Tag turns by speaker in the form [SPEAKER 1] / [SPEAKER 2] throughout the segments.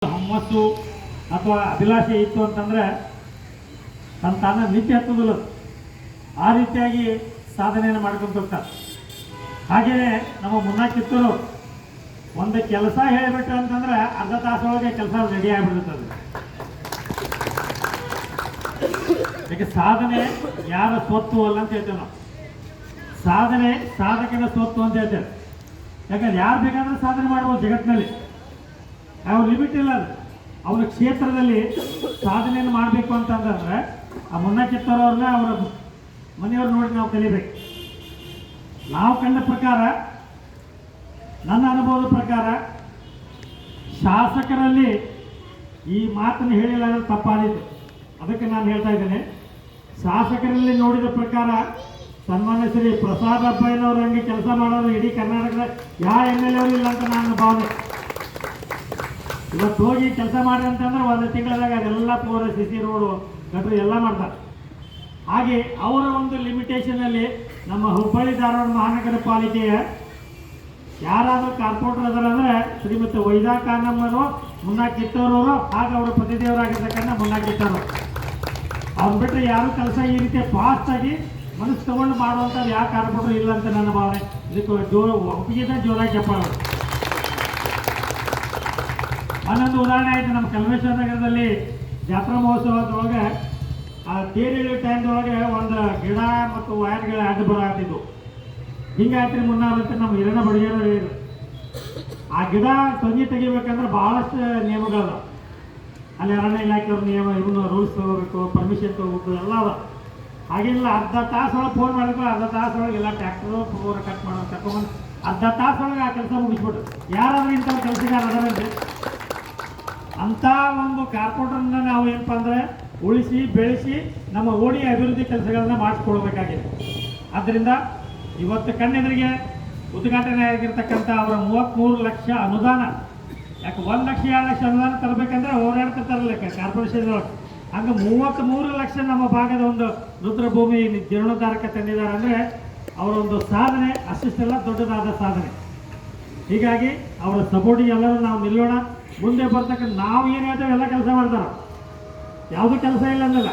[SPEAKER 1] ಹುಮ್ಮಸ್ಸು ಅಥವಾ ಅಭಿಲಾಷೆ ಇತ್ತು ಅಂತಂದರೆ ತಾನ ನಿತ್ಯ ಹತ್ತೋದಿಲ್ಲ. ಆ ರೀತಿಯಾಗಿ ಸಾಧನೆಯನ್ನು ಮಾಡ್ಕೊಂತ ಹೋಗ್ತಾರೆ. ಹಾಗೆಯೇ ನಮ್ಮ ಮುನ್ನಾ ಕಿತ್ತೂರು ಒಂದು ಕೆಲಸ ಹೇಳಿಬಿಟ್ರು ಅಂತಂದ್ರೆ ಅರ್ಧ ತಾಸೊಳಗೆ ಕೆಲಸ ರೆಡಿ ಆಗಿಬಿಡ್ತದೆ. ಯಾಕೆ ಸಾಧನೆ ಯಾರ ಸ್ವತ್ತು ಅಲ್ಲ ಅಂತ ಹೇಳ್ತೇವೆ ನಾವು. ಸಾಧನೆ ಸಾಧಕನ ಸ್ವತ್ತು ಅಂತ ಹೇಳ್ತೇವೆ. ಯಾಕಂದ್ರೆ ಯಾರು ಬೇಕಾದ್ರೆ ಸಾಧನೆ ಮಾಡ್ಬೋದು ಜಗತ್ತಿನಲ್ಲಿ, ಅವ್ರ ಲಿಮಿಟ್ ಇಲ್ಲ. ಅದು ಅವರ ಕ್ಷೇತ್ರದಲ್ಲಿ ಸಾಧನೆಯನ್ನು ಮಾಡಬೇಕು ಅಂತಂದ್ರೆ ಆ ಮುನ್ನಾ ಕಿತ್ತೂರವ್ರನ್ನ ಅವರ ಮನೆಯವ್ರು ನೋಡಿ ನಾವು ಕಲಿಬೇಕು. ನಾವು ಕಂಡ ಪ್ರಕಾರ, ನನ್ನ ಅನುಭವದ ಪ್ರಕಾರ, ಶಾಸಕರಲ್ಲಿ ಈ ಮಾತನ್ನು ಹೇಳಿಲ್ಲ ಅಂದ್ರೆ ತಪ್ಪಾದಿತ್ತು. ಅದಕ್ಕೆ ನಾನು ಹೇಳ್ತಾ ಇದ್ದೇನೆ, ಶಾಸಕರಲ್ಲಿ ನೋಡಿದ ಪ್ರಕಾರ ಸನ್ಮಾನ್ಯ ಶ್ರೀ ಪ್ರಸಾದ್ ಅಬ್ಬಯ್ಯನವ್ರ ಹಂಗೆ ಕೆಲಸ ಮಾಡೋರು ಇಡೀ ಕರ್ನಾಟಕದ ಯಾವ ಎಮ್ ಎಲ್ ಎ ಅವರು ಇಲ್ಲ ಅಂತ ನನ್ನ ಭಾವನೆ. ಇವತ್ತು ಹೋಗಿ ಕೆಲಸ ಮಾಡಿ ಅಂತಂದ್ರೆ ಒಂದು ತಿಂಗಳದಾಗ ಅದೆಲ್ಲ ಪೂರ ಸಿಸಿ ರೋಡು ಗಟ್ರು ಎಲ್ಲ ಮಾಡ್ತಾರೆ. ಹಾಗೆ ಅವರ ಒಂದು ಲಿಮಿಟೇಷನಲ್ಲಿ ನಮ್ಮ ಹುಬ್ಬಳ್ಳಿ ಧಾರವಾಡ ಮಹಾನಗರ ಪಾಲಿಕೆಯ ಯಾರಾದರೂ ಕಾರ್ಪೊರೇಟರ್ ಅದರ ಅಂದರೆ ಶ್ರೀಮತಿ ವೈದಾ ಖಾನಮ್ಮರು, ಮುನ್ನಾ ಕಿತ್ತೂರವರು, ಹಾಗೂ ಅವರ ಪತಿದೇವರಾಗಿರ್ತಕ್ಕಂಥ ಮುನ್ನಾ ಕಿತ್ತೂರು. ಅವ್ರು ಬಿಟ್ಟರೆ ಯಾರು ಕೆಲಸ ಈ ರೀತಿ ಫಾಸ್ಟಾಗಿ ಮನಸ್ಸು ತಗೊಂಡು ಮಾಡುವಂಥದ್ದು ಯಾವ ಕಾರ್ಪೊರೇಟರ್ ಇಲ್ಲ ಅಂತ ನನ್ನ ಭಾವನೆ. ಇದಕ್ಕೆ ಒಪ್ಪಿಗೆ ಜೋರಾಗಿ ಚಪ್ಪಾಳೆ. ಅನ್ನೊಂದು ಉದಾಹರಣೆ ಆಯಿತು. ನಮ್ಮ ಕಲ್ಮೇಶ್ವರ ನಗರದಲ್ಲಿ ಜಾತ್ರಾ ಮಹೋತ್ಸವದೊಳಗೆ ಆ ತೇರಿಳಿ ಟೈಮ್ದೊಳಗೆ ಒಂದು ಗಿಡ ಮತ್ತು ವಯರ್ಗಳ ಅಡ್ಡ ಬರಾತಿದ್ವು. ಹಿಂಗಾಯ್ತು ಮುನ್ನಾರಂತ ನಮ್ಮ ಹಿರಣ್ಣ ಬಡಿಗೆರು ಹೇಳಿದ್ರು, ಆ ಗಿಡ ತೊಂಗಿ ತೆಗಿಬೇಕಂದ್ರೆ ಭಾಳಷ್ಟು ನಿಯಮಗಳು. ಅಲ್ಲಿ ಅರಣ್ಯ ಇಲಾಖೆಯವ್ರ ನಿಯಮ, ಇವನು ರೂಲ್ಸ್ ತಗೋಬೇಕು, ಪರ್ಮಿಷನ್ ತಗೋಬೇಕು, ಎಲ್ಲ ಅದ. ಹಾಗೆಲ್ಲ ಅರ್ಧ ತಾಸೊಳಗೆ ಫೋನ್ ಮಾಡಬೇಕು, ಅರ್ಧ ತಾಸೊಳಗೆ ಎಲ್ಲ ಟ್ಯಾಕ್ಟರು ಪೂರ ಕಟ್ ಮಾಡೋ ತಗೊಂಡು ಅರ್ಧ ತಾಸೊಳಗೆ ಆ ಕೆಲಸ ಮುಗಿಸ್ಬಿಟ್ರು. ಯಾರಾದ್ರೂ ಇಂಥ ಕೆಲಸಗಾರ ಅದರಂತೆ ಅಂಥ ಒಂದು ಕಾರ್ಪೊರೇಟರ್ನ ನಾವು ಏನಪ್ಪ ಅಂದರೆ ಉಳಿಸಿ ಬೆಳೆಸಿ ನಮ್ಮ ಓಡಿ ಅಭಿವೃದ್ಧಿ ಕೆಲಸಗಳನ್ನ ಮಾಡಿಸ್ಕೊಳ್ಬೇಕಾಗಿದೆ. ಆದ್ದರಿಂದ ಇವತ್ತು ಕಣ್ಣೆದುರಿಗೆ ಉದ್ಘಾಟನೆ ಆಗಿರ್ತಕ್ಕಂಥ ಅವರ 33 ಲಕ್ಷ ಅನುದಾನ, ಯಾಕೆ 1 ಲಕ್ಷ 2 ಲಕ್ಷ ಅನುದಾನ ತರಬೇಕಂದ್ರೆ ಹೋರಾಡ್ತಿರ್ತಾರಲ್ಲ ಕಾರ್ಪೊರೇಷನ್ ಒಳಗೆ, ಹಂಗೆ 33 ಲಕ್ಷ ನಮ್ಮ ಭಾಗದ ಒಂದು ರುದ್ರಭೂಮಿ ಜೀರ್ಣೋದ್ಧಾರಕ್ಕೆ ತಂದಿದ್ದಾರೆ. ಅಂದರೆ ಅವರ ಒಂದು ಸಾಧನೆ ಅಷ್ಟಿಷ್ಟೆಲ್ಲ ದೊಡ್ಡದಾದ ಸಾಧನೆ. ಹೀಗಾಗಿ ಅವರ ಸಪೋರ್ಟಿಗೆ ಎಲ್ಲರೂ ನಾವು ನಿಲ್ಲೋಣ. ಮುಂದೆ ಬರ್ತಕ್ಕಂಥ ನಾವು ಏನು ಹೇಳ್ತೇವೆ ಎಲ್ಲ ಕೆಲಸ ಮಾಡ್ತಾರೆ, ಯಾವುದೂ ಕೆಲಸ ಇಲ್ಲ ಅನ್ನಲ್ಲ.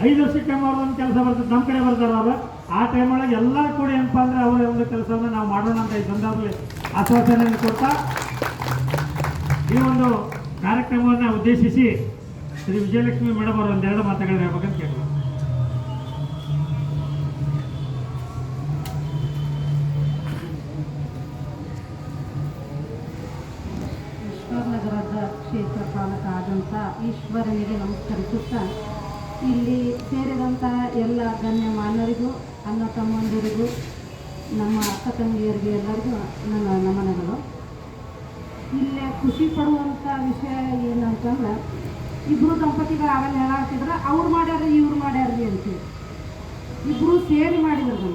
[SPEAKER 1] 5 ವರ್ಷಕ್ಕೆ ಅವ್ರದ್ದೊಂದು ಕೆಲಸ ಬರ್ತದೆ, ನಮ್ಮ ಕಡೆ ಬರ್ತಾರೆ ಅವರು. ಆ ಟೈಮೊಳಗೆ ಎಲ್ಲ ಕೂಡ ಏನಪ್ಪ ಅಂದರೆ ಅವರ ಒಂದು ಕೆಲಸವನ್ನು ನಾವು ಮಾಡೋಣ ಅಂತ ಈ ಸಂದರ್ಭದಲ್ಲಿ ಆಶ್ವಾಸನೆಯನ್ನು ಕೊಡ್ತಾ ಈ ಒಂದು ಕಾರ್ಯಕ್ರಮವನ್ನು ಉದ್ದೇಶಿಸಿ ಶ್ರೀ ವಿಜಯಲಕ್ಷ್ಮಿ ಮೇಡಮ್ ಅವರು ಒಂದೆರಡು ಮಾತುಗಳನ್ನ ಹೇಳ್ಬೇಕಂತ ಕೇಳಿದ್ರು.
[SPEAKER 2] ನಗರದ ಕ್ಷೇತ್ರ ಪಾಲಕ ಆದಂಥ ಈಶ್ವರನಿಗೆ ನಮಸ್ಕರಿಸುತ್ತಾ, ಇಲ್ಲಿ ಸೇರಿದಂಥ ಎಲ್ಲ ಗಣ್ಯಮಾನ್ಯರಿಗೂ, ಅಣ್ಣ ತಮ್ಮಂದಿರಿಗೂ, ನಮ್ಮ ಅಕ್ಕ ತಂಗಿಯರಿಗೆ ಎಲ್ಲರಿಗೂ ನನ್ನ ನಮನಗಳು. ಇಲ್ಲೇ ಖುಷಿ ಪಡುವಂಥ ವಿಷಯ ಏನಂತಂದ್ರೆ, ಇಬ್ಬರು ದಂಪತಿಗಳು ಆಗಲ್ಲ ಹೇಳಾಕಿದ್ರೆ ಅವ್ರು ಮಾಡ್ಯಾರ ಇವ್ರು ಮಾಡ್ಯಾರ್ರಿ ಅಂತೇಳಿ ಇಬ್ಬರು ಸೇರಿ ಮಾಡಿದ್ರು.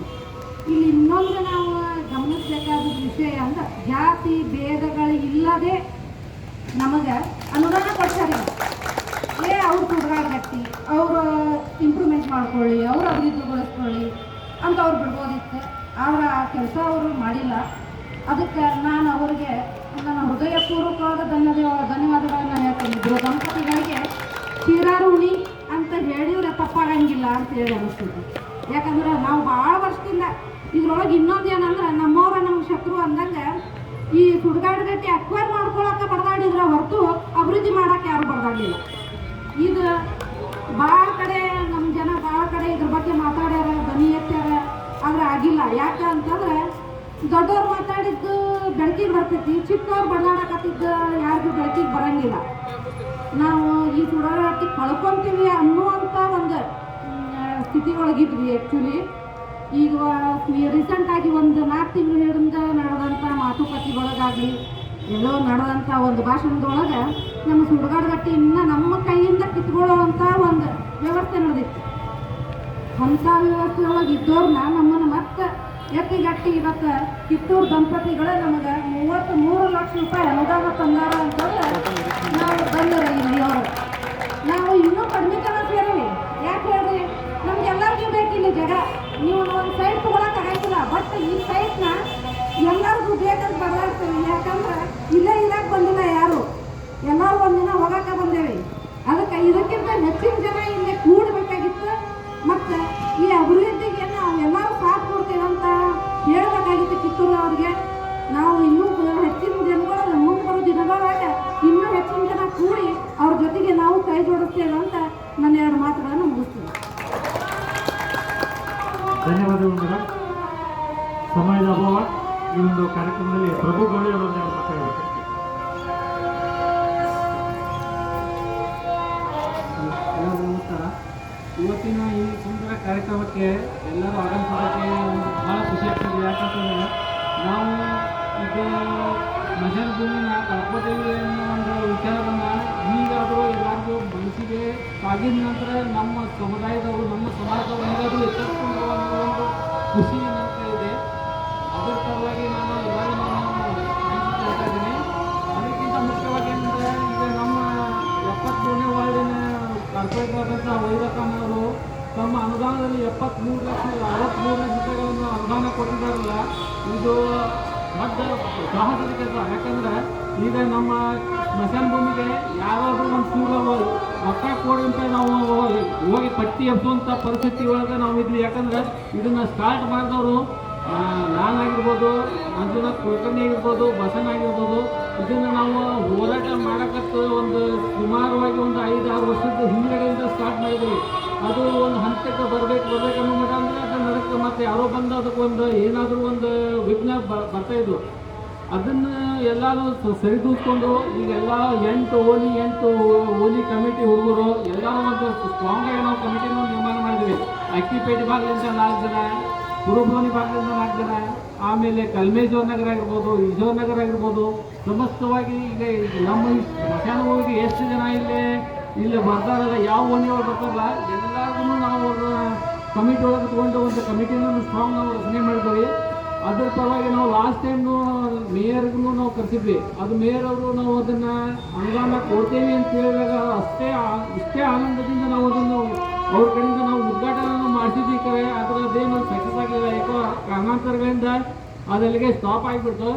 [SPEAKER 2] ಇಲ್ಲಿ ಇನ್ನೊಂದು ನಾವು ಗಮನಿಸಬೇಕಾದ ವಿಷಯ ಅಂದ್ರೆ, ಜಾತಿ ಭೇದಗಳು ಇಲ್ಲದೆ ನಮಗೆ ಅನುದಾನ ಕೊಡ್ತಾರೆ. ಅವ್ರು ಹುಡುಗಾಡಗಟ್ಟಿ ಅವರು ಇಂಪ್ರೂವ್ಮೆಂಟ್ ಮಾಡ್ಕೊಳ್ಳಿ, ಅವ್ರು ಅಭಿವೃದ್ಧಿಗೊಳಿಸ್ಕೊಳ್ಳಿ ಅಂತ ಅವ್ರು ಬಿಡ್ಬೋದಿತ್ತು. ಆದರೆ ಆ ಕೆಲಸ ಅವರು ಮಾಡಿಲ್ಲ. ಅದಕ್ಕೆ ನಾನು ಅವರಿಗೆ ನನ್ನ ಹೃದಯಪೂರ್ವಕವಾದ ಧನ್ಯವಾದಗಳನ್ನು ಹೇಳ್ತೀನಿ. ಇಬ್ಬರು ದಂಪತಿಗಳಿಗೆ ಚಿರಾರುಣಿ ಅಂತ ಹೇಳಿದ್ರೆ ತಪ್ಪಾಗಂಗಿಲ್ಲ ಅಂತ ಹೇಳಿ ಅನಿಸ್ತದೆ. ಯಾಕಂದ್ರೆ ನಾವು ಭಾಳ ವರ್ಷದಿಂದ ಇದ್ರೊಳಗೆ ಇನ್ನೊಂದು ಏನಂದ್ರೆ, ನಮ್ಮವ್ರ ನಮ್ಮ ಶತ್ರು ಅಂದಂಗೆ ಈ ಸುಡುಗಾಡುಗಟ್ಟಿ ಅಕ್ವೈರ್ ಮಾಡ್ಕೊಳಕ್ಕೆ ಬಡದಾಡಿದ್ರೆ ಹೊರತು ಅಭಿವೃದ್ಧಿ ಮಾಡೋಕ್ಕೆ ಯಾರು ಬಡದಾಡಲಿಲ್ಲ. ಇದು ಭಾಳ ಕಡೆ ನಮ್ಮ ಜನ ಭಾಳ ಕಡೆ ಇದ್ರ ಬಗ್ಗೆ ಮಾತಾಡ್ಯಾರ, ಧ್ವನಿ ಎತ್ತಾರ, ಆದರೆ ಆಗಿಲ್ಲ. ಯಾಕೆ ಅಂತಂದ್ರೆ ದೊಡ್ಡವ್ರು ಮಾತಾಡಿದ್ದು ಬೆಳಕಿಗೆ ಬರ್ತೈತಿ, ಚಿಕ್ಕವ್ರು ಬಡದಾಡಕತ್ತಿದ್ದು ಯಾರಿಗೂ ಬೆಳಕಿಗೆ ಬರೋಂಗಿಲ್ಲ. ನಾವು ಈ ಸುಡುಗಾಡುಗಟ್ಟಿ ಕಳ್ಕೊತೀವಿ ಅನ್ನುವಂಥ ಒಂದು ಸ್ಥಿತಿ ಒಳಗಿದ್ವಿ. ಆ್ಯಕ್ಚುಲಿ ಈಗ ರೀಸೆಂಟಾಗಿ ಒಂದು 4 ತಿಂಗಳು ಹಿಡಿದ ನಡೆದಂಥ ಮಾತುಕತೆಗೊಳಗಾಗಲಿ ಎಲ್ಲೋ ನಡೆದಂಥ ಒಂದು ಭಾಷಣದೊಳಗೆ ನಮ್ಮ ಸುಡುಗಾಡುಗಟ್ಟಿ ಇನ್ನು ನಮ್ಮ ಕೈಯಿಂದ ಕಿತ್ಕೊಳ್ಳುವಂಥ ಒಂದು ವ್ಯವಸ್ಥೆ ನಡೆದಿತ್ತು. ಅಂಥ ವ್ಯವಸ್ಥೆಯೊಳಗೆ ಇದ್ದವ್ರನ್ನ ನಮ್ಮನ್ನು ಮತ್ತೆ ಎತ್ತಿಗಟ್ಟಿ ಇವತ್ತು ಕಿತ್ತೂರು ದಂಪತಿಗಳು ನಮಗೆ 33 ಲಕ್ಷ ರೂಪಾಯಿ ಅನುದಾನ ತಂದಾರ ಅಂತಂದ್ರೆ ನಾವು ಬಂದರೆ ಇಲ್ಲಿ ಅವರು ನಾವು ಇನ್ನೂ ಕಡಿಮೆ ಜನ ಸೇರಿವಿ. ಯಾಕೆ ಹೇಳ್ರಿ, ನಮ್ಗೆಲ್ಲರಿಗೂ ಬೇಕಿಲ್ಲ ಜಾಗ. ನೀವು ಒಂದು ಸೈಟ್ ತೊಗೊಳಕ್ಕೆ ಆಗಂಗಿಲ್ಲ, ಬಟ್ ಈ ಸೈಟ್ನ ಎಲ್ಲರಿಗೂ ಬೇಕಂತ ಬದಲಾಗ್ತೀವಿ. ಯಾಕಂದ್ರೆ ಇಲ್ಲೇ ಇಲ್ಲಕ್ಕೆ ಬಂದಿಲ್ಲ ಯಾರು, ಎಲ್ಲ ಕೂಡಿ ಅವ್ರ ಜೊತೆಗೆ ನಾವು ಕೈ ಜೋಡಿಸ್ತೇವೆ ಅಂತ ನನ್ನ 2 ಮಾತುಗಳನ್ನು ಮುಗಿಸ್ತೀನಿ.
[SPEAKER 1] ಧನ್ಯವಾದಗಳು ಮೇಡಮ್. ಸಮಯದ ಅಭಾವ. ಈ ಒಂದು ಕಾರ್ಯಕ್ರಮದಲ್ಲಿ ಪ್ರಭು ಗೌಳಿ ಅವರೊಂದು 2 ಮಾತಾಡಬೇಕು.
[SPEAKER 3] ಎಲ್ಲರಿಗೂ ನಮಸ್ಕಾರ. ಇವತ್ತಿನ ಈ ಸುಂದರ ಕಾರ್ಯಕ್ರಮಕ್ಕೆ ಎಲ್ಲರೂ ಆಗಮಿಸೋದಕ್ಕೆ ಭಾಳ ಖುಷಿ ಆಗ್ತದೆ. ಯಾಕಂತಂದರೆ ನಾವು ಇದು ಮಜಾನ ಭೂಮಿನ ಕಳ್ಕೊತೀವಿ ಅನ್ನೋ ಒಂದು ವಿಚಾರವನ್ನು ಈಗಾದರೂ ಎಲ್ಲರಿಗೂ ಮನಸ್ಸಿಗೆ ಆಗಿದ ನಂತರ ನಮ್ಮ ಸಮುದಾಯದವರು ನಮ್ಮ ಸಮಾಜದವರು ಈಗಾದರೂ ಎಚ್ಚರಿಸಿಕೊಂಡು ಅನ್ನೋ ಒಂದು ಖುಷಿ ನನಗೆ ಇದೆ. ಅದರ ಪರವಾಗಿ ನಾನು ಇವಾಗ ಹೇಳ್ತಾ ಇದ್ದೀನಿ. ಅದಕ್ಕಿಂತ ಮುಖ್ಯವಾಗಿ ಏನಂದರೆ ಈಗ ನಮ್ಮ 73ನೇ ವಾರ್ಡಿನ ಕಾರ್ಪೊರೇಟರ್ ಆದಂಥ ವೈದ್ಯಕಣ್ಣವರು ತಮ್ಮ ಅನುದಾನದಲ್ಲಿ 63 ಲಕ್ಷ ರೂಪಾಯಿಗಳನ್ನು ಅನುದಾನ ಕೊಟ್ಟಿದ್ದಾರಲ್ಲ, ಇದು ದೊಡ್ಡ ಸಾಹಸದ ಕೆಲಸ. ಯಾಕಂದರೆ ಈಗ ನಮ್ಮ ಸ್ಮಶಾನ ಭೂಮಿಗೆ ಯಾರಾದರೂ ಒಂದು ಚೂರು ರೊಕ್ಕ ಕೊಡಿ ಅಂತ ನಾವು ಹೋಗಿ ಪಟ್ಟಿ ಎಬ್ಸುವಂಥ ಪರಿಸ್ಥಿತಿ ಒಳಗೆ ನಾವು ಇದ್ವಿ. ಯಾಕಂದರೆ ಇದನ್ನು ಸ್ಟಾರ್ಟ್ ಮಾಡಿದವರು ನಾನಾಗಿರ್ಬೋದು, ಮಂಜುನಾಥ್ ಕುಲಕರ್ಣಿ ಆಗಿರ್ಬೋದು, ಬಸನ್ ಆಗಿರ್ಬೋದು. ಇದನ್ನು ನಾವು ಹೋರಾಟ ಮಾಡೋಕ್ಕಂತ ಒಂದು ಸುಮಾರವಾಗಿ ಒಂದು 5-6 ವರ್ಷದ ಹಿಂದುಗಡೆಯಿಂದ ಸ್ಟಾರ್ಟ್ ಮಾಡಿದ್ವಿ. ಅದು ಒಂದು ಹಂತಕ್ಕೆ ಬರಬೇಕನ್ನೋ ಮಟ್ಟ ಅಂದರೆ ಅದು ನಡಕ್ಕೆ ಮತ್ತೆ ಯಾರೋ ಬಂದು ಅದಕ್ಕೊಂದು ಏನಾದರೂ ಒಂದು ವಿಘ್ನ ಬರ್ತಾಯಿದ್ವು. ಅದನ್ನು ಎಲ್ಲರೂ ಸರಿದೂಸ್ಕೊಂಡು ಈಗೆಲ್ಲ 8 ಓಲಿ ಕಮಿಟಿ ಹುಡುಗರು ಎಲ್ಲರೂ ಒಂದು ಸ್ಟ್ರಾಂಗಾಗಿ ನಾವು ಕಮಿಟಿನ ನಿರ್ಮಾಣ ಮಾಡಿದ್ವಿ. ಅಕ್ಕಿಪೇಟೆ ಭಾಗದಿಂದ 4 ಜನ, ಪುರಭವನಿ ಭಾಗದಿಂದ 4 ಜನ, ಆಮೇಲೆ ಕಲ್ಮೇಶ್ವರ ನಗರ ಆಗಿರ್ಬೋದು, ಈಶ್ವರ ನಗರ ಆಗಿರ್ಬೋದು. ಸಮಸ್ತವಾಗಿ ಈಗ ನಮ್ಮ ಸ್ಮಶಾನ ಹೋಗಿ ಎಷ್ಟು ಜನ ಇಲ್ಲಿ ಬರ್ತಾರಲ್ಲ, ಯಾವ ಓಣಿಯವ್ರು ಬರ್ತಾರಲ್ಲ ಎಲ್ಲರಿಗೂ ನಾವು ಅವ್ರ ಕಮಿಟಿ ಒಳಗೆ ತೊಗೊಂಡು ಒಂದು ಕಮಿಟಿನ ಸ್ಟ್ರಾಂಗ್ ನಾವು ರಚನೆ ಮಾಡಿದ್ವಿ. ಅದ್ರ ಪರವಾಗಿ ನಾವು ಲಾಸ್ಟ್ ಟೈಮ್ನು ಮೇಯರ್ಗೂ ನಾವು ಕರೆಸಿದ್ವಿ. ಅದು ಮೇಯರ್ ಅವರು ನಾವು ಅದನ್ನು ಅನುದಾನ ಕೊಡ್ತೇವೆ ಅಂತ ಹೇಳಿದಾಗ ಇಷ್ಟೇ ಆನಂದದಿಂದ ನಾವು ಅದನ್ನು ಅವ್ರ ಕಡೆಯಿಂದ ನಾವು ಉದ್ಘಾಟನೆ ಮಾಡಿಸಿದ್ವಿ. ಅದರದ್ದೇನು ಸಕ್ಸಸ್ ಆಗಿಲ್ಲ, ಯಾಕೋ ಕಾರಣಾಂತರಗಳಿಂದ ಅದಲ್ಲಿಗೆ ಸ್ಟಾಪ್ ಆಗಿಬಿಡ್ತು.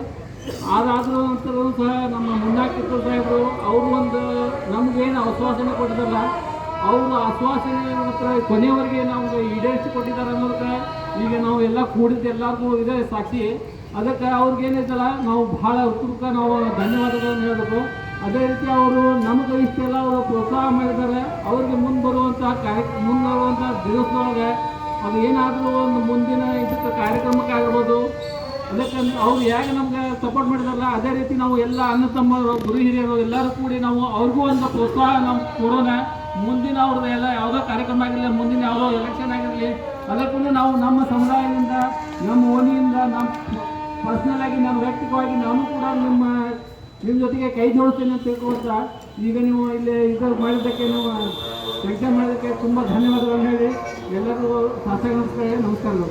[SPEAKER 3] ಅದಾದ ನಂತರ ಸಹ ನಮ್ಮ ಮುನ್ನಾಕಿತ್ತು ಸಾಹೇಬರು ಅವರು ಒಂದು ನಮಗೇನು ಆಶ್ವಾಸನೆ ಕೊಟ್ಟಿದ್ದಾರಲ್ಲ, ಅವರು ಆಶ್ವಾಸನೆ ಹತ್ರ ಕೊನೆಯವರೆಗೆ ನಾವು ಈಡೇರಿಸಿ ಕೊಟ್ಟಿದ್ದಾರೆ ಅನ್ನೋದಕ್ಕೆ ಈಗ ನಾವು ಎಲ್ಲ ಕೂಡಿದ್ದು ಎಲ್ಲರಿಗೂ ಇದೆ ಸಾಕ್ಷಿ. ಅದಕ್ಕೆ ಅವ್ರಿಗೇನೈತಲ್ಲ ನಾವು ಭಾಳ ಉತ್ಸುಕ ನಾವು ಧನ್ಯವಾದಗಳನ್ನು ಹೇಳಬೇಕು. ಅದೇ ರೀತಿ ಅವರು ನಮಗೆ ಇಷ್ಟೆಲ್ಲ ಅವರು ಪ್ರೋತ್ಸಾಹ ಮಾಡಿದ್ದಾರೆ. ಅವ್ರಿಗೆ ಮುಂದೆ ಬರುವಂಥ ದಿವಸದೊಳಗೆ ಅದು ಏನಾದರೂ ಒಂದು ಮುಂದಿನ ಇದಕ್ಕೆ ಕಾರ್ಯಕ್ರಮಕ್ಕೆ ಆಗಿರ್ಬೋದು, ಅದಕ್ಕೆ ಅವ್ರು ಹೇಗೆ ನಮ್ಗೆ ಸಪೋರ್ಟ್ ಮಾಡಿದಾರಲ್ಲ ಅದೇ ರೀತಿ ನಾವು ಎಲ್ಲ ಅಣ್ಣ ತಮ್ಮರು, ಗುರು ಹಿರಿಯರು ಎಲ್ಲರೂ ಕೂಡಿ ನಾವು ಅವ್ರಿಗೂ ಒಂದು ಪ್ರೋತ್ಸಾಹ ನಾವು ಕೊಡೋಣ. ಮುಂದಿನ ಅವ್ರದ್ದು ಎಲ್ಲ ಯಾವುದೋ ಕಾರ್ಯಕ್ರಮ ಆಗಿರಲಿ, ಮುಂದಿನ ಯಾವುದೋ ಎಲೆಕ್ಷನ್ ಆಗಿರಲಿ, ಅದಕ್ಕೂ ನಾವು ನಮ್ಮ ಸಮುದಾಯದಿಂದ, ನಮ್ಮ ಓಣಿಯಿಂದ, ನಮ್ಮ ಪರ್ಸ್ನಲ್ ಆಗಿ ನಾನು ವೈಯಕ್ತಿಕವಾಗಿ ನಾನು ಕೂಡ ನಿಮ್ಮ ಜೊತೆಗೆ ಕೈ ಜೋಡಿಸ್ತೇನೆ ಅಂತ ತಿಳ್ಕೊಳ್ತಾ ಈಗ ನೀವು ಇಲ್ಲಿ ಇದು ಮಾಡಿದ್ದಕ್ಕೆ ನಾವು ಕೆಲಸ ಮಾಡೋದಕ್ಕೆ ತುಂಬ ಧನ್ಯವಾದಗಳನ್ನು ಹೇಳಿ ಎಲ್ಲರಿಗೂ ನಮಸ್ಕಾರಗಳು.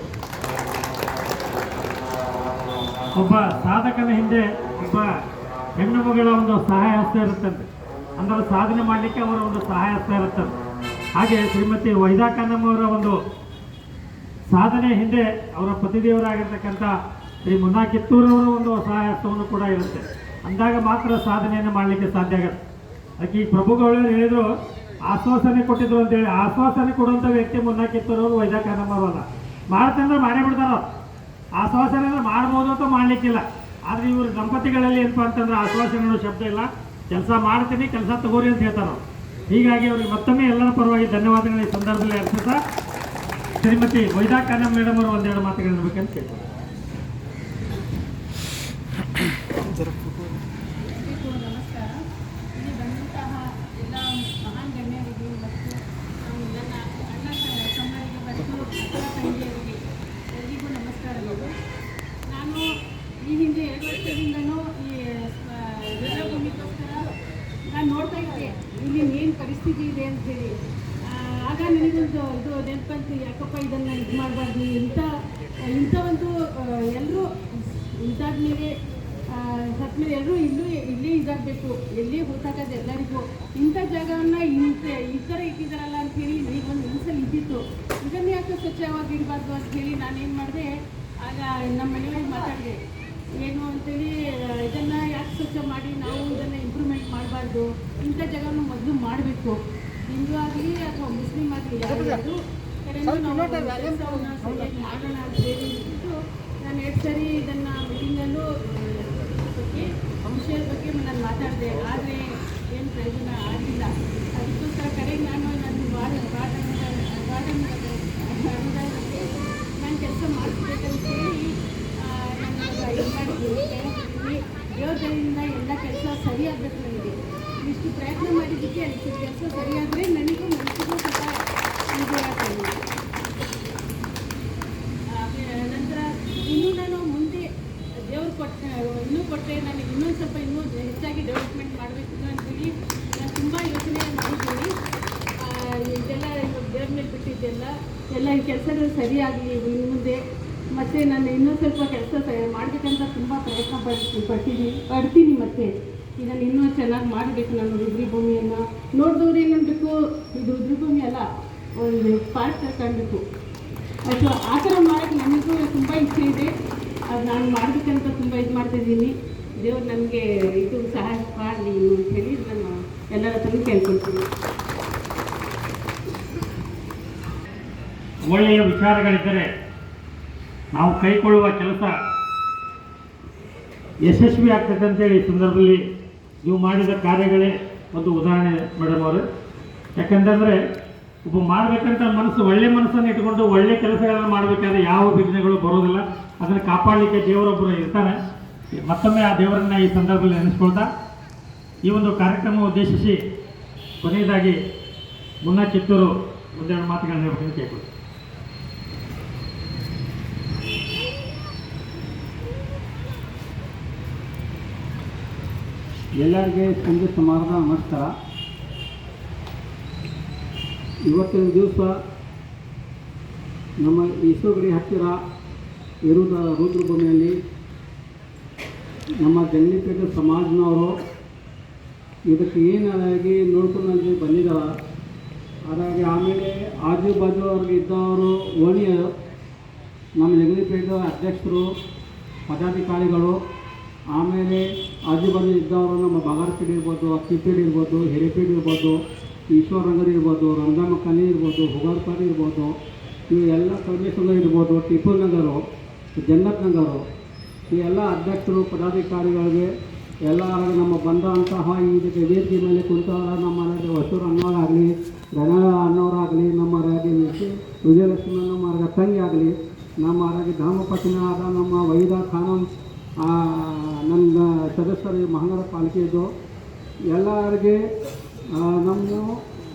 [SPEAKER 1] ಒಬ್ಬ ಸಾಧಕನ ಹಿಂದೆ ಒಬ್ಬ ಹೆಣ್ಣು ಮಗಳ ಒಂದು ಸಹಾಯ ಹಸ್ತ ಇರುತ್ತಂತೆ. ಅಂದರೆ ಸಾಧನೆ ಮಾಡಲಿಕ್ಕೆ ಅವರ ಒಂದು ಸಹಾಯ ಹಸ್ತ ಇರುತ್ತದೆ. ಹಾಗೆ ಶ್ರೀಮತಿ ವೈದಾ ಕನ್ನಮ್ಮವರ ಒಂದು ಸಾಧನೆ ಹಿಂದೆ ಅವರ ಪತಿದೇವರಾಗಿರ್ತಕ್ಕಂಥ ಶ್ರೀ ಮುನ್ನಾ ಕಿತ್ತೂರವರ ಒಂದು ಸಹಾಯ ಹಸ್ತವನ್ನು ಕೂಡ ಇರುತ್ತೆ. ಅಂದಾಗ ಮಾತ್ರ ಸಾಧನೆಯನ್ನು ಮಾಡಲಿಕ್ಕೆ ಸಾಧ್ಯ ಆಗುತ್ತೆ. ಅದಕ್ಕೆ ಈ ಪ್ರಭುಗಳು ಹೇಳಿದ್ರು, ಆಶ್ವಾಸನೆ ಕೊಟ್ಟಿದ್ರು ಅಂತೇಳಿ. ಆಶ್ವಾಸನೆ ಕೊಡುವಂಥ ವ್ಯಕ್ತಿ ಮುನ್ನಾ ಕಿತ್ತೂರವರು, ವೈದಾ ಕನ್ನಮ್ಮವರು ಅಲ್ಲ. ಮಾಡ್ತಂದ್ರೆ ಮಾಡೇ ಬಿಡ್ತಾರ. ಆಶ್ವಾಸನೆ ಮಾಡ್ಬೋದು ಅಂತ ಮಾಡಲಿಕ್ಕಿಲ್ಲ. ಆದರೆ ಇವರು ದಂಪತಿಗಳಲ್ಲಿ ಏನಪ್ಪ ಅಂತಂದ್ರೆ ಆಶ್ವಾಸನೆ ಶಬ್ದ ಇಲ್ಲ, ಕೆಲಸ ಮಾಡ್ತೀನಿ, ಕೆಲಸ ತಗೋರಿ ಅಂತ ಹೇಳ್ತಾರೆ. ಹೀಗಾಗಿ ಅವ್ರಿಗೆ ಮತ್ತೊಮ್ಮೆ ಎಲ್ಲರ ಪರವಾಗಿ ಧನ್ಯವಾದಗಳು ಈ ಸಂದರ್ಭದಲ್ಲಿ ಅರ್ಪಿಸ್ತಾ ಶ್ರೀಮತಿ ವೈದಾ ಕನ್ನಮ್ಮ ಮೇಡಮ್ ಅವರು 1-2 ಮಾತುಗಳಿರ್ಬೇಕಂತ ಕೇಳ್ತಾರೆ.
[SPEAKER 2] ನಮಸ್ಕಾರ. ಇಲ್ಲಿ ಬಂದಂತಹ ಎಲ್ಲ ಮಹಾನ್ ಗಣ್ಯರಿಗೆ ಮತ್ತು ನನ್ನ ಅಣ್ಣ ತಮ್ಮರಿಗೆ ಮತ್ತು ಅಕ್ಕ ತಂಗಿಯರಿಗೆ ಎಲ್ಲಿಗೂ ನಮಸ್ಕಾರಗಳು. ನಾನು ಈ ಹಿಂದೆ 2 ವರ್ಷದಿಂದನೂ ಈ ರುದ್ರಭೂಮಿಗೋಸ್ಕರ ನಾನು ನೋಡ್ತಾ ಇದ್ದೆ ಇಲ್ಲಿ ಏನು ಪರಿಸ್ಥಿತಿ ಇದೆ ಅಂಥೇಳಿ. ಆಗ ನನಗೊಂದು ಇದು ನೆನಪಂತು, ಯಾಕಪ್ಪ ಇದನ್ನು ಇದು ಮಾಡಬಾರ್ದು, ಇಂಥ ಒಂದು ಎಲ್ಲರೂ ಇದಾದ್ಮೇಲೆ ಸತ್ಮೇಲೆ ಎಲ್ಲರೂ ಇಲ್ಲೇ ಇದಾಗಬೇಕು, ಎಲ್ಲೇ ಗೊತ್ತಾಗೋದು ಎಲ್ಲರಿಗೂ. ಇಂಥ ಜಾಗವನ್ನು ಈ ಥರ ಇಟ್ಟಿದ್ದಾರಲ್ಲ ಅಂಥೇಳಿ ನನಗೊಂದು ಮನಸ್ಸಲ್ಲಿ ಇದ್ದಿತ್ತು. ಇದನ್ನು ಯಾಕೆ ಸ್ವಚ್ಛವಾಗಿ ಇಡಬಾರ್ದು ಅಂಥೇಳಿ ನಾನೇನು ಮಾಡಿದೆ, ಆಗ ನಮ್ಮ ಮನೆಯೊಳಗೆ ಮಾತಾಡಿದೆ. ಏನು ಅಂತೇಳಿ ಇದನ್ನು ಯಾಕೆ ಸ್ವಚ್ಛ ಮಾಡಿ ನಾವು ಇದನ್ನು ಇಂಪ್ರೂವ್ಮೆಂಟ್ ಮಾಡಬಾರ್ದು, ಇಂಥ ಜಾಗವನ್ನು ಮೊದಲು ಮಾಡಬೇಕು. ಹಿಂದೂ ಆಗಲಿ ಅಥವಾ ಮುಸ್ಲಿಮ್ ಆಗಲಿ ಯಾರು ಕಡೆಯಿಂದ ನಾವು ಕೆಲಸವನ್ನು ಸರಿಯಾಗಿ ಮಾಡೋಣ ಅಂತೇಳಿ ಬಿಟ್ಟು ನಾನು 2 ಸರಿ ಇದನ್ನು ಮೀಟಿಂಗಲ್ಲೂ ವಿಷಯದ ಬಗ್ಗೆ ನಾನು ಮಾತಾಡಿದೆ. ಆದರೆ ಏನು ಪ್ರಯೋಜನ ಬುದ್ಧಿ ಅನಿಸಿದ ಕೆಲಸ ಸರಿಯಾದರೆ ನನಗೂ ಮನಸ್ಸಿಗೂ ಸ್ವಲ್ಪ ಇದು ಆಗ್ತದೆ. ನಂತರ ಇನ್ನೂ ನಾನು ಮುಂದೆ ದೇವ್ರು ಕೊಟ್ಟರೆ ನನಗೆ ಇನ್ನೊಂದು ಸ್ವಲ್ಪ ಇನ್ನೂ ಹೆಚ್ಚಾಗಿ ಡೆವಲಪ್ಮೆಂಟ್ ಮಾಡಬೇಕು ಅಂತೇಳಿ ನಾನು ತುಂಬ ಯೋಚನೆ ಮಾಡಿದ್ದೀನಿ. ಇದೆಲ್ಲ ದೇವ್ರ ಮೇಲೆ ಬಿಟ್ಟಿದ್ದೆಲ್ಲ ಎಲ್ಲ ಈ ಕೆಲಸಗಳು ಸರಿಯಾಗಲಿ ಇನ್ನು ಮುಂದೆ. ಮತ್ತು ನಾನು ಇನ್ನೂ ಸ್ವಲ್ಪ ಕೆಲಸ ಮಾಡಬೇಕಂತ ತುಂಬ ಪ್ರಯತ್ನ ಪಡ್ತೀನಿ. ಮತ್ತು ಇದನ್ನು ಇನ್ನೂ ಚೆನ್ನಾಗಿ ಮಾಡಬೇಕು. ನಾನು ರುದ್ರಭೂಮಿಯನ್ನು ನೋಡಿದವ್ರು ಏನು ಮಾಡಬೇಕು, ಇದು ರುದ್ರಭೂಮಿ ಅಲ್ಲ, ಒಂದು ಪಾರ್ಕ್ ಕಾಣಬೇಕು. ಅದು ಆ ಥರ ಮಾಡೋಕ್ಕೆ ನನಗೂ ತುಂಬ ಇಚ್ಛೆ ಇದೆ. ಅದು ನಾನು ಮಾಡಬೇಕಂತ ತುಂಬ ಇದು ಮಾಡ್ತಾಯಿದ್ದೀನಿ. ದೇವ್ರು ನನಗೆ ಇದು ಸಹಾಯ ಮಾಡಲಿ ಅಂತ ಹೇಳಿ ನಾನು ಎಲ್ಲರ ಹತ್ರನೂ ಕೇಳ್ಕೊಳ್ತೀನಿ.
[SPEAKER 1] ಒಳ್ಳೆಯ ವಿಚಾರಗಳಿದ್ದರೆ ನಾವು ಕೈಗೊಳ್ಳುವ ಕೆಲಸ ಯಶಸ್ವಿ ಆಗ್ತದೆ ಅಂತೇಳಿ ಈ ಸಂದರ್ಭದಲ್ಲಿ ನೀವು ಮಾಡಿದ ಕಾರ್ಯಗಳೇ ಒಂದು ಉದಾಹರಣೆ ಮೇಡಮ್ ಅವರು. ಯಾಕಂತಂದರೆ ಒಬ್ಬ ಮಾಡಬೇಕಂತ ಮನಸ್ಸು, ಒಳ್ಳೆ ಮನಸ್ಸನ್ನು ಇಟ್ಕೊಂಡು ಒಳ್ಳೆ ಕೆಲಸಗಳನ್ನು ಮಾಡಬೇಕಾದ್ರೆ ಯಾವ ವಿಘ್ನಗಳು ಬರೋದಿಲ್ಲ. ಅದನ್ನು ಕಾಪಾಡಲಿಕ್ಕೆ ದೇವರೊಬ್ಬರು ಇರ್ತಾರೆ. ಮತ್ತೊಮ್ಮೆ ಆ ದೇವರನ್ನ ಈ ಸಂದರ್ಭದಲ್ಲಿ ನೆನೆಸ್ಕೊಳ್ತಾ ಈ ಒಂದು ಕಾರ್ಯಕ್ರಮ ಉದ್ದೇಶಿಸಿ ಕೊನೆಯದಾಗಿ ಮುನ್ನಾ ಚಿತ್ತೂರು ಒಂದೆರಡು ಮಾತುಗಳನ್ನ ಹೇಳ್ಬೇಕಂತ ಕೇಳ್ಕೊಳ್ತೀನಿ.
[SPEAKER 3] ಎಲ್ಲರಿಗೆ ಸಂಜೆ ಸಮಾರಂಭ ನಮಸ್ಕಾರ. ಇವತ್ತಿನ ದಿವಸ ನಮ್ಮ ಈಶ್ವರಗಡಿ ಹತ್ತಿರ ಇರುವುದ ರುದ್ರಭೂಮಿಯಲ್ಲಿ ನಮ್ಮ ಜಂಗ್ಲಿಪೇಟೆ ಸಮಾಜನವರು ಇದಕ್ಕೆ ಏನಾಗಿ ನೋಡ್ಕೊಂಡು ಬಂದಿದ್ದಾರೆ. ಹಾಗಾಗಿ ಆಮೇಲೆ ಆಜು ಬಾಜು ಅವ್ರಿಗೆ ಇದ್ದವರು ಓಣಿಯರು, ನಮ್ಮ ಜಂಗ್ಲಿಪೇಟೆ ಅಧ್ಯಕ್ಷರು, ಪದಾಧಿಕಾರಿಗಳು, ಆಮೇಲೆ ಆಜು ಬಾಜು ಇದ್ದವರು ನಮ್ಮ ಬಾಗಾರಪೇಟೆ ಇರ್ಬೋದು, ಅಕ್ಕಿಪೇಟೆ ಇರ್ಬೋದು, ಹಿರೇಪೇಟೆ ಇರ್ಬೋದು, ಈಶ್ವರ ರಂಗಡಿ ಇರ್ಬೋದು, ರಂಗಮಕ್ಕಲಿ ಇರ್ಬೋದು, ಹುಗಾರ್ಪಾಡಿ ಇರ್ಬೋದು, ಇವು ಎಲ್ಲ ಸರ್ವೇಶ್ವರ ಇರ್ಬೋದು, ಟಿಪ್ಪು ನಗರು, ಜನ್ನತ್ ನಗರು, ಈ ಎಲ್ಲ ಅಧ್ಯಕ್ಷರು ಪದಾಧಿಕಾರಿಗಳಿಗೆ ಎಲ್ಲರಿಗೂ ನಮ್ಮ ಬಂದಂತಹ ಇದಕ್ಕೆ ವೇದಿಕೆ ಮೇಲೆ ಕುಂತವರ ನಮ್ಮ ಹೊಸೂರು ಅನ್ನೋರಾಗಲಿ, ರಣ ಅನ್ನೋರಾಗಲಿ, ನಮ್ಮ ರಾಗಿ ವಿಜಯಲಕ್ಷ್ಮಿ ನಮ್ಮ ತಂಗಿ ಆಗಲಿ, ನಮ್ಮ ರಾಗಿ ಧರ್ಮಪತ್ನಿಯಾದ ನಮ್ಮ ವೈದಾ ಖಾನಂ ನನ್ನ ಸದಸ್ಯರು ಮಹಾನಗರ ಪಾಲಿಕೆಯದು ಎಲ್ಲರಿಗೆ, ನಮ್ಮ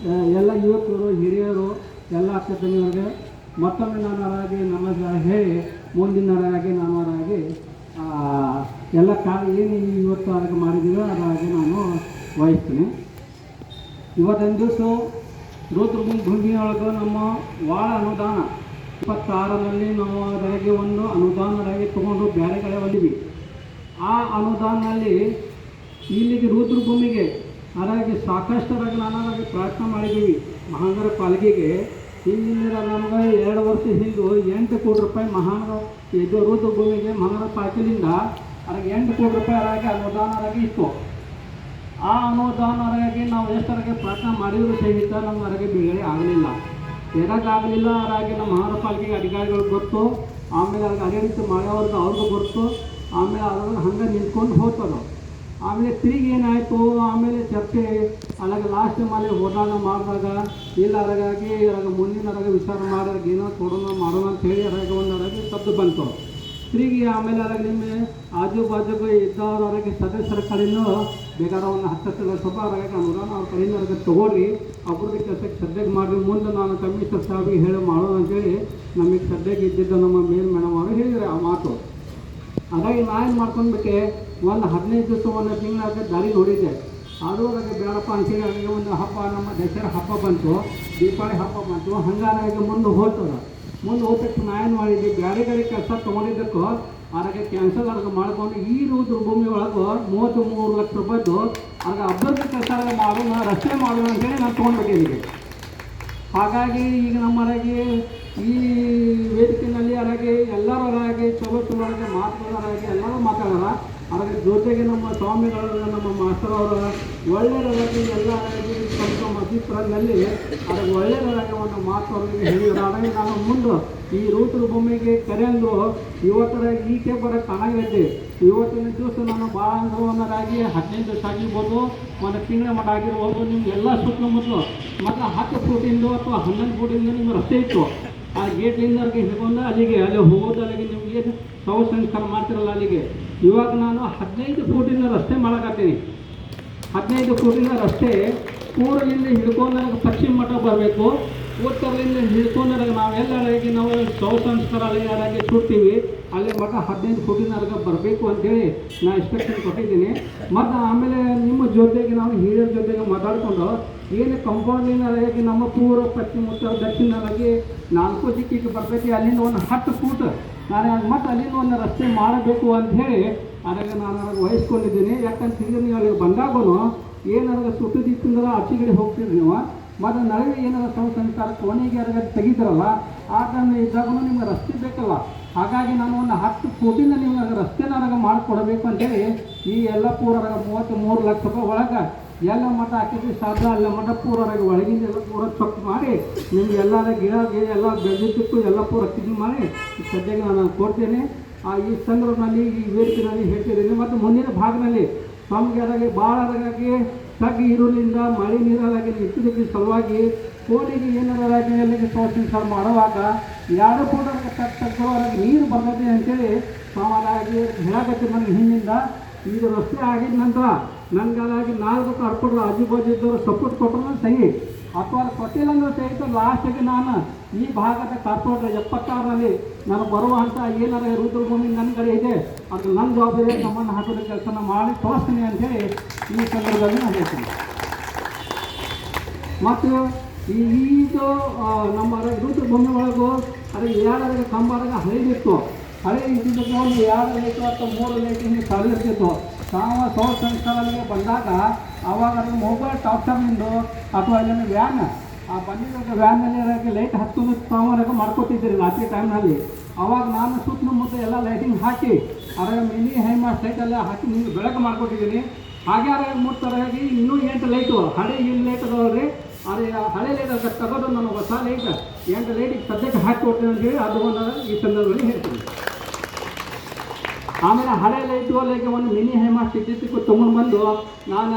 [SPEAKER 3] ಎಲ್ಲ ಯುವಕರು, ಹಿರಿಯರು, ಎಲ್ಲ ಅಕ್ಕತಂಗಿಯರಿಗೆ ಮತ್ತೊಮ್ಮೆ ನಾನಾರಾಗಿ ನಮಸ್ಕಾರ ಹೇಳಿ ಮುಂದಿನರಾಗಿ ನಾನಾರಾಗಿ ಎಲ್ಲ ಏನು ಇವತ್ತು ಅದಕ್ಕೆ ಮಾಡಿದ್ದೀವೋ ಅದಾಗಿ ನಾನು ವಹಿಸ್ತೀನಿ. ಇವತ್ತೊಂದು ದಿವಸ ರುದ್ರಭೂಮಿಯೊಳಗೆ ನಮ್ಮ ಭಾಳ ಅನುದಾನ 26ರಲ್ಲಿ ನಾವು ಅದರಾಗೆ ಒಂದು ಅನುದಾನದಾಗಿ ತೊಗೊಂಡು ಬೇರೆ ಕಡೆ ಬಂದಿವಿ. ಆ ಅನುದಾನದಲ್ಲಿ ಇಲ್ಲಿಗೆ ರುದ್ರಭೂಮಿಗೆ ಅದರಾಗಿ ಸಾಕಷ್ಟರಾಗಿ ನಾನಾಗಿ ಪ್ರಯತ್ನ ಮಾಡಿದ್ದೀವಿ. ಮಹಾನಗರ ಪಾಲಿಕೆಗೆ ಹಿಂದಿನ ನಮ್ಗೆ 2 ವರ್ಷ ಹಿಂದೆ 8 ಕೋಟಿ ರೂಪಾಯಿ ಮಹಾನಗರ ಇದು ರುದ್ರಭೂಮಿಗೆ ಮಹಾನಗರ ಪಾಲಿಕೆಯಿಂದ ಅದಕ್ಕೆ 8 ಕೋಟಿ ರೂಪಾಯಿ ಅದರಾಗೆ ಅನುದಾನರಾಗಿ ಇತ್ತು. ಆ ಅನುದಾನರಾಗಿ ನಾವು ಎಷ್ಟರಾಗೆ ಪ್ರಯತ್ನ ಮಾಡಿದರೂ ಸಹಿತ ನಮ್ಮ ಅದರಾಗೆ ಬಿಡುಗಡೆ ಆಗಲಿಲ್ಲ. ಎಡಕ್ಕಾಗಲಿಲ್ಲ. ಅದರಾಗೆ ನಮ್ಮ ಮಹಾನಗರ ಪಾಲಿಕೆಗೆ ಅಧಿಕಾರಿಗಳು ಗೊತ್ತು, ಆಮೇಲೆ ಅದಕ್ಕೆ ಅದೇ ರೀತಿ ಮಾಡೋರ್ಗೆ ಅವ್ರಿಗೂ ಗೊತ್ತು. ಆಮೇಲೆ ಅದ್ರಲ್ಲಿ ಹಂಗೆ ನಿಂತ್ಕೊಂಡು ಹೋಗ್ತದೆ. ಆಮೇಲೆ ತಿರುಗಿ ಏನಾಯಿತು, ಆಮೇಲೆ ಚರ್ಚೆ ಅಲ್ಲಾಗ ಲಾಸ್ಟ್ ಮೇಲೆ ಹೋದಾಗ ಮಾಡಿದಾಗ ಇಲ್ಲ ಅದರಾಗಿ ಅದಾಗ ಮುಂದಿನ ಅದಾಗ ವಿಚಾರ ಮಾಡೋರಿಗೆ ಏನೋ ಮಾಡೋಣ ಅಂತೇಳಿ ಅದಾಗ ಒಂದು ಅದಾಗಿ ಶಬ್ದ ಬಂತು. ತಿರುಗಿ ಆಮೇಲೆ ಅದಾಗ ನಿಮ್ಮ ಆಜು ಬಾಜುಗೂ ಇದ್ದವ್ರು ಅದಕ್ಕೆ ಸದಸ್ಯರ ಕಡೆಯೂ ಬೇಕಾದ ಒಂದು 10 ಲಕ್ಷ ರೂಪಾಯಿ ಅದರಾಗ ಅನುದಾನ ಅವ್ರ ಕಡೆಯಿಂದ ಅದಕ್ಕೆ ತೊಗೊಳ್ರಿ, ಅವ್ರದ್ದು ಕೆಲಸಕ್ಕೆ ಸದ್ಯಕ್ಕೆ ಮಾಡಿರಿ, ಮುಂದೆ ನಾನು ಕಮಿಷನರ್ ಸಾಹೇಬಿಗೆ ಹೇಳಿ ಮಾಡೋಣ ಅಂತೇಳಿ ನಮಗೆ ಸದ್ಯಕ್ಕೆ ಇದ್ದಿದ್ದ ನಮ್ಮ ಮೇಲ್ ಮೇಡಮ್ ಅವರು ಹೇಳಿದರೆ ಆ ಮಾತು. ಹಾಗಾಗಿ ನಾನೇನು ಮಾಡ್ಕೊಂಡ್ಬಿಟ್ಟೆ, ಒಂದು 15 ದಿವಸ ಒಂದು ತಿಂಗಳಾಗ ದಾರಿ ನೋಡಿದ್ದೆ. ಆದರೂ ಅದಕ್ಕೆ ಬೇಡಪ್ಪ ಅಂತೇಳಿ ಅದಕ್ಕೆ ಒಂದು ಹಬ್ಬ, ನಮ್ಮ ದಸರಾ ಹಬ್ಬ ಬಂತು, ದೀಪಾವಳಿ ಹಬ್ಬ ಬಂತು, ಹಂಗಾರಾಗಿ ಮುಂದೆ ಹೋಗ್ತದೆ. ಮುಂದೆ ಹೋಗ್ತಕ್ಕ ನಾನೇನು ಮಾಡಿದ್ದೆ, ಬೇರೆ ಕೆಲಸ ತೊಗೊಂಡಿದ್ದಕ್ಕೂ ಅದಕ್ಕೆ ಕ್ಯಾನ್ಸಲ್ ಅದಕ್ಕೆ ಮಾಡಿಕೊಂಡು ಈ ರುದ್ರಭೂಮಿ ಒಳಗೆ 33 ಲಕ್ಷ ರೂಪಾಯಿದ್ದು ಅದಕ್ಕೆ ಅಭಿವೃದ್ಧಿ ಕೆಲಸ ಮಾಡೋಣ, ರಸ್ತೆ ಮಾಡೋಣ ಅಂತೇಳಿ ನಾನು ತೊಗೊಂಡ್ಬಿಟ್ಟಿದ್ದೀನಿ. ಹಾಗಾಗಿ ಈಗ ನಮ್ಮರಾಗಿ ಈ ವೇದಿಕೆಯಲ್ಲಿ ಅದರಾಗಿ ಎಲ್ಲರರಾಗಿ ಚಲೋ ಮಾತುಗಳರಾಗಿ ಎಲ್ಲರೂ ಮಾತಾಡೋಣ. ಅದರ ಜೊತೆಗೆ ನಮ್ಮ ಸ್ವಾಮಿಗಳು, ನಮ್ಮ ಮಾಸ್ತರ್ ಅವರ ಒಳ್ಳೆಯದಾಗಿ ಎಲ್ಲರಾಗಿ ತಮ್ಮ ಮಸೀದ್ರಲ್ಲಿ ಅದಕ್ಕೆ ಒಳ್ಳೆಯದಾಗಿ ಒಂದು ಮಾತು ಅವರಿಗೆ ಹೇಳಿದ್ರು. ಹಾಗಾಗಿ ನಾನು ಮುಂದೆ ಈ ರುದ್ರಭೂಮಿಗೆ ಕರೆ ಅಂದರು ಇವತ್ತರ ಈಕೆ ಬರೋಕ್ಕೆ ಕಾಣಾಗೈತಿ. ಇವತ್ತಿನ ದಿವಸ ನಾನು ಭಾಳ ಅಂದ್ರೆ ಒಂದರಾಗಿ 15 ದಿವಸ ಆಗಿರ್ಬೋದು, ಒಂದು ತಿಂಗಳ ಮಟ್ಟ ಆಗಿರ್ಬೋದು. ನಿಮ್ಗೆಲ್ಲ ಸುತ್ತಮುತ್ತಲು ಮತ್ತು 10 ಫೂಟಿಂದು ಅಥವಾ 11 ಫೂಟಿಂದ ನಿಮ್ಗೆ ರಸ್ತೆ ಇತ್ತು. ಆ ಗೇಟ್ಲಿಂದ ಹಿಡ್ಕೊಂಡು ಅಲ್ಲಿಗೆ ಅಲ್ಲಿ ಹೋಗೋದಲ್ಲಿಗೆ ನಿಮಗೆ ಶವ ಸಂಸ್ಕಾರ ಮಾಡ್ತಿರಲ್ಲ ಅಲ್ಲಿಗೆ. ಇವಾಗ ನಾನು 15 ಫೂಟಿಂದ ರಸ್ತೆ ಮಾಡಕತ್ತೀನಿ. 15 ಫೂಟಿನ ರಸ್ತೆ ಪೂರ್ವದಿಂದ ಹಿಡ್ಕೊಂಡು ಪಶ್ಚಿಮ ಮಠ ಬರಬೇಕು. ಉತ್ತರದಿಂದ ಹಿಡ್ಕೊಂಡಾಗ ನಾವೆಲ್ಲರಾಗಿ ನಾವು ಶವ ಸಂಸ್ಕಾರಾಲಯರಾಗಿ ಸುಡ್ತೀವಿ, ಅಲ್ಲಿ ಮಠ 15 ಫೂಟಿನವರೆಗೆ ಬರಬೇಕು ಅಂತೇಳಿ ನಾನು ಇನ್ಸ್ಟ್ರಕ್ಷನ್ ಕೊಟ್ಟಿದ್ದೀನಿ. ಮತ್ತು ಆಮೇಲೆ ನಿಮ್ಮ ಜೊತೆಗೆ ನಾವು ಹಿರಿಯರ ಜೊತೆಗೆ ಮಾತಾಡಿಕೊಂಡು ಏನು ಕಂಪೌಂಡಿನರಾಗಿ ನಮ್ಮ ಪೂರ್ವ ಪಶ್ಚಿಮ ಉತ್ತರ ದಕ್ಷಿಣರಾಗಿ 4 ದಿಕ್ಕಿಗೆ ಬರ್ತೈತಿ, ಅಲ್ಲಿಂದ ಒಂದು 10 ಫೂಟ್ ನಾನು ಮತ್ತು ಅಲ್ಲಿಂದ ಒಂದು ರಸ್ತೆ ಮಾಡಬೇಕು ಅಂಥೇಳಿ ಅದಕ್ಕೆ ನಾನು ವಹಿಸ್ಕೊಂಡಿದ್ದೀನಿ. ಯಾಕಂತಂದ್ರೆ ನೀವು ಅಲ್ಲಿಗೆ ಬಂದಾಗೂ ಏನಾದ್ರು ಸುಟ್ಟು ದಿಕ್ಕಿಂದ ಆಚೆಗಡೆ ಹೋಗ್ತೀರಿ ನೀವು, ಮತ್ತು ನಡುವೆ ಏನಾದ್ರು ಸಂಸ್ಕಾರ ಕೋಣೆಗೆ ಯಾರಾಗ ತೆಗಿತಾರಲ್ಲ ಆ ಟೈಮ್ ಇದ್ದಾಗೂ ನಿಮ್ಗೆ ರಸ್ತೆ ಬೇಕಲ್ಲ. ಹಾಗಾಗಿ ನಾನು ಒಂದು 10 ಫೂಟಿಂದ ನಿಮ್ಗೆ ರಸ್ತೆನಾರಾಗ ಮಾಡಿಕೊಡಬೇಕು ಅಂತೇಳಿ ಈ ಎಲ್ಲ ಪೂರಾಗ 33 ಲಕ್ಷ ರೂಪಾಯಿ ಒಳಗೆ ಎಲ್ಲ ಮಠ ಹಾಕಿದ್ವಿ ಸಾಧ್ಯ. ಅಲ್ಲ ಮಠ ಪೂರಾಗ ಒಳಗಿಂದ ಎಲ್ಲ ಪೂರ ಚೊಕ್ ಮಾಡಿ ನಿಮ್ಗೆ ಎಲ್ಲರ ಗಿಡ ಎಲ್ಲ ಬೆಳೆದಿತ್ತು ಎಲ್ಲ ಪೂರ ಕ್ಲೀನ್ ಮಾಡಿ ಸದ್ಯಕ್ಕೆ ನಾನು ಕೊಡ್ತೇನೆ. ಈ ಸಂದರ್ಭದಲ್ಲಿ ಈ ವೇದಿಕೆಯಲ್ಲಿ ಹೇಳ್ತಿದ್ದೀನಿ. ಮತ್ತು ಮುಂದಿನ ಭಾಗದಲ್ಲಿ ನಮಗೆ ಭಾಳದಾಗಿ ತಗ್ಗಿ ಇರೋದ್ರಿಂದ ಮಳೆ ನೀರಾಗಿ ಇಟ್ಟಿದ್ದಕ್ಕೆ ಸಲುವಾಗಿ ಕೋಣಿಗೆ ಏನಾರಾಗಿ ಎಲ್ಲಿಗೆ ಸಂಸಾರ ಮಾಡುವಾಗ 2 ಫೂಟ್ ತಗ್ಗೊಳಗೆ ನೀರು ಬರ್ತೈತಿ ಅಂತೇಳಿ ಸಾಮಾನ್ಯವಾಗಿ ಹೇಳಕತ್ತಿ. ನನ್ನ ಹಿಂದಿಂದ ಇದು ರಸ್ತೆ ಆಗಿದ ನಂತರ ನನಗಾಗಿ 4 ಕಾರ್ಪೊರೇಟರ್ ಆಜು ಬಾಜು ಇದ್ದವರು ಸಪೋರ್ಟ್ ಕೊಟ್ಟರು ಸಹಿ, ಅಥವಾ ಕೊಟ್ಟಿಲ್ಲ ಅಂದ್ರೆ ಸಹಿತ ಲಾಸ್ಟಿಗೆ ನಾನು ಈ ಭಾಗದ ಕಾರ್ಪೊರೇಟರ್ 76ರಲ್ಲಿ ನಾನು ಬರುವಂಥ ಏನಾರ ರುದ್ರಭೂಮಿ ನನ್ನ ಕಡೆ ಇದೆ, ಅದು ನನ್ನ ಜವಾಬ್ದಾರಿ, ನಮ್ಮನ್ನು ಹಾಕೋದ ಕೆಲಸನ ಮಾಡಿ ತೋರಿಸ್ತೀನಿ ಅಂತೇಳಿ ಈ ಸಂದರ್ಭದಲ್ಲಿ ನಾನು ಹೇಳ್ತೀನಿ. ಮತ್ತು ಇದು ನಮ್ಮ ರುದ್ರಭೂಮಿ ಒಳಗೂ ಅದಕ್ಕೆ 2 ಕಂಬಾದಾಗ ಹಳೆದಿತ್ತು. ಹಳೆ ಇದ್ದಿದ್ದಕ್ಕೆ ಒಂದು 2 ಲೈಟು ಅಥವಾ 3 ಲೈಟ್ ಹಿಂಗೆ ಸಾಲು ಇರ್ತಿತ್ತು. ತಾವು ಶವ ಸಂಸ್ಕಾರಗಳಿಗೆ ಬಂದಾಗ ಆವಾಗ ಅದು ಮೊಬೈಲ್ ಟಾಪ್ಟರ್ನಿಂದು ಅಥವಾ ಅಲ್ಲಿನ ವ್ಯಾನ್ ಬಂದಿದ್ದಾಗ ವ್ಯಾನಲ್ಲಿ ಲೈಟ್ ಹತ್ತೊಂದು ತಾವು ಮಾಡ್ಕೊತಿದ್ದೀರಿ ರಾತ್ರಿ ಟೈಮ್ನಲ್ಲಿ. ಅವಾಗ ನಾನು ಸುತ್ತಮುತ್ತ ಎಲ್ಲ ಲೈಟಿಂಗ್ ಹಾಕಿ ಅದ್ರಾಗ ಮಿನಿ ಹೈಮಾಸ್ಟ್ ಲೈಟೆಲ್ಲ ಹಾಕಿ ನಿಮ್ಗೆ ಬೆಳಕು ಮಾಡ್ಕೊಟ್ಟಿದ್ದೀನಿ. ಹಾಗೆ ಅದ್ರಾಗ ಮುಟ್ತರಾಗಿ ಇನ್ನೂ 8 ಲೈಟು ಹಳೆ 7 ಲೈಟ್ ಅದಾವ್ರಿ. ಅದೇ ಹಳೆ ಲೈಟ್ ಅದಕ್ಕೆ ತಗೋದು ನಾನು ಹೊಸ ಲೈಟ್ 8 ಲೈಟಿಗೆ ಸದ್ಯಕ್ಕೆ ಹಾಕಿ ಕೊಡ್ತೀನಿ ಅಂತೇಳಿ ಅದು ಒಂದು ಈ ಸಂದರ್ಭದಲ್ಲಿ ಹೇಳ್ತೀನಿ. ಆಮೇಲೆ ಹಳೆ ಲೈಟು ಅಲ್ಲಿಗೆ ಒಂದು ಮಿನಿ ಹೈಮಾಸ್ಟ್ ಇದ್ದಿದ್ದಕ್ಕೂ ತೊಗೊಂಡು ಬಂದು ನಾನು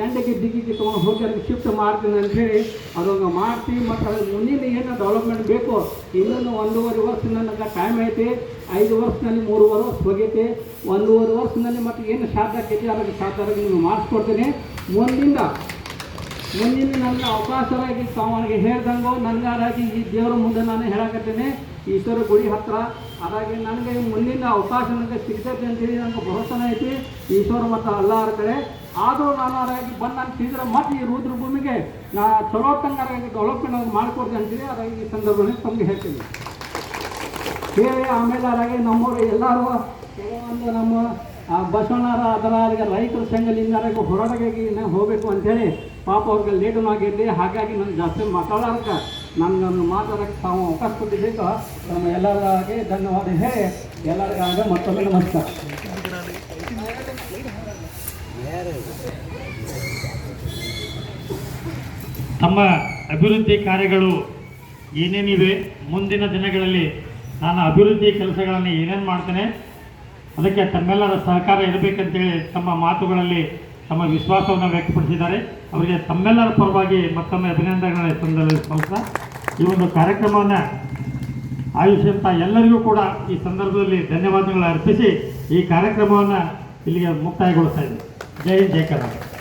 [SPEAKER 3] ಎಂಡಿಗೆ ದಿಗ್ಗಿಗೆ ತೊಗೊಂಡು ಹೋಗಿ ಅದಕ್ಕೆ ಶಿಫ್ಟ್ ಮಾಡ್ತೀನಿ ಅಂಥೇಳಿ ಅದೊಂದು ಮಾಡಿಸಿ. ಮತ್ತು ಅದ್ರ ಮುಂದಿನ ಏನು ಡೆವಲಪ್ಮೆಂಟ್ ಬೇಕು ಇನ್ನೊಂದು 1.5 ವರ್ಷ ನನಗೆ ಟೈಮ್ ಐತಿ. 5 ವರ್ಷದಲ್ಲಿ 3.5 ವರ್ಷ ಹೋಗೈತಿ. 1.5 ವರ್ಷದಲ್ಲಿ ಮತ್ತು ಏನು ಸಾಧ್ಯ ಆಕೈತಿ ಅದಕ್ಕೆ ಸಾಧ್ಯ ನಿಮ್ಗೆ ಮಾಡಿಸ್ಕೊಡ್ತೀನಿ. ಮುಂದಿನ ನನಗೆ ಅವಕಾಶವಾಗಿ ತಾವನಿಗೆ ಹೇಳ್ದಂಗು ನನಗಾರಾಗಿ ಈ ದೇವರ ಮುಂದೆ ನಾನು ಹೇಳಕತ್ತೀನಿ ಈಶ್ವರ ಗುಡಿ ಹತ್ತಿರ. ಹಾಗಾಗಿ ನನಗೆ ಮುಂದಿನ ಅವಕಾಶ ನನಗೆ ಸಿಗ್ತೈತೆ ಅಂತೇಳಿ ನನಗೆ ಭರೋಸನ ಐತಿ ಈಶ್ವರ ಮತ್ತು ಅಲ್ಲಾರ ಕಡೆ. ಆದರೂ ನಾನು ಅದಾಗಿ ಬಂದು ನಾನು ತಿಳಿದ್ರೆ ಮತ್ತು ಈ ರುದ್ರಭೂಮಿಗೆ ನಾ ಚಲೋ ತಂಗಾರಾಗಿ ಡೆವಲಪ್ಮೆಂಟ್ ಮಾಡಿಕೊಡ್ತೀನಿ ಅಂತೇಳಿ ಅದಾಗಿ ಈ ಸಂದರ್ಭದಲ್ಲಿ ತಮಗೆ ಹೇಳ್ತೀನಿ. ಹೇಳಿ ಆಮೇಲೆ ಅದಾಗಿ ನಮ್ಮವರು ಎಲ್ಲರೂ ಕೆಲವೊಂದು ನಮ್ಮ ಬಸವಣ್ಣರ ಅದರಾಗ ರೈತರ ಸಂಘಲಿಂದಾಗಿ ಹೊರಡಗಾಗಿ ಹೋಗಬೇಕು ಅಂಥೇಳಿ ಪಾಪ ಅವ್ರಿಗೆ ಲೇಟು ಆಗಿರಲಿ. ಹಾಗಾಗಿ ನಾನು ಜಾಸ್ತಿ ಮಾತಾಡೋಕ್ಕೆ ನನಗೆ ಮಾತಾಡೋಕ್ಕೆ ತಾವು ಅವಕಾಶ ಕೊಟ್ಟಿದ್ದಕ್ಕೆ ನಮ್ಮ ಎಲ್ಲರಿಗಾಗಿ ಧನ್ಯವಾದ ಹೇಳಿ ಎಲ್ಲರಿಗಾಗ ಮತ್ತೊಮ್ಮೆ ನಮಸ್ಕಾರ.
[SPEAKER 1] ತಮ್ಮ ಅಭಿವೃದ್ಧಿ ಕಾರ್ಯಗಳು ಏನೇನಿವೆ ಮುಂದಿನ ದಿನಗಳಲ್ಲಿ ನಾನು ಅಭಿವೃದ್ಧಿ ಕೆಲಸಗಳನ್ನು ಏನೇನು ಮಾಡ್ತೇನೆ ಅದಕ್ಕೆ ತಮ್ಮೆಲ್ಲರ ಸಹಕಾರ ಇರಬೇಕಂತೇಳಿ ತಮ್ಮ ಮಾತುಗಳಲ್ಲಿ ತಮ್ಮ ವಿಶ್ವಾಸವನ್ನು ವ್ಯಕ್ತಪಡಿಸಿದ್ದಾರೆ. ಅವರಿಗೆ ತಮ್ಮೆಲ್ಲರ ಪರವಾಗಿ ಮತ್ತೊಮ್ಮೆ ಅಭಿನಂದನೆಗಳ ಸಲ್ಲಿಸ್ತಾ ಈ ಒಂದು ಕಾರ್ಯಕ್ರಮವನ್ನು ಆಯೋಜಿಸಿದಂಥ ಎಲ್ಲರಿಗೂ ಕೂಡ ಈ ಸಂದರ್ಭದಲ್ಲಿ ಧನ್ಯವಾದಗಳು ಅರ್ಪಿಸಿ ಈ ಕಾರ್ಯಕ್ರಮವನ್ನು ಇಲ್ಲಿಗೆ ಮುಕ್ತಾಯಗೊಳಿಸ್ತಾ ಇದ್ದೀನಿ. ಜೈ ಹಿಂದ್, ಜೈ ಕರ್ನಾಟಕ.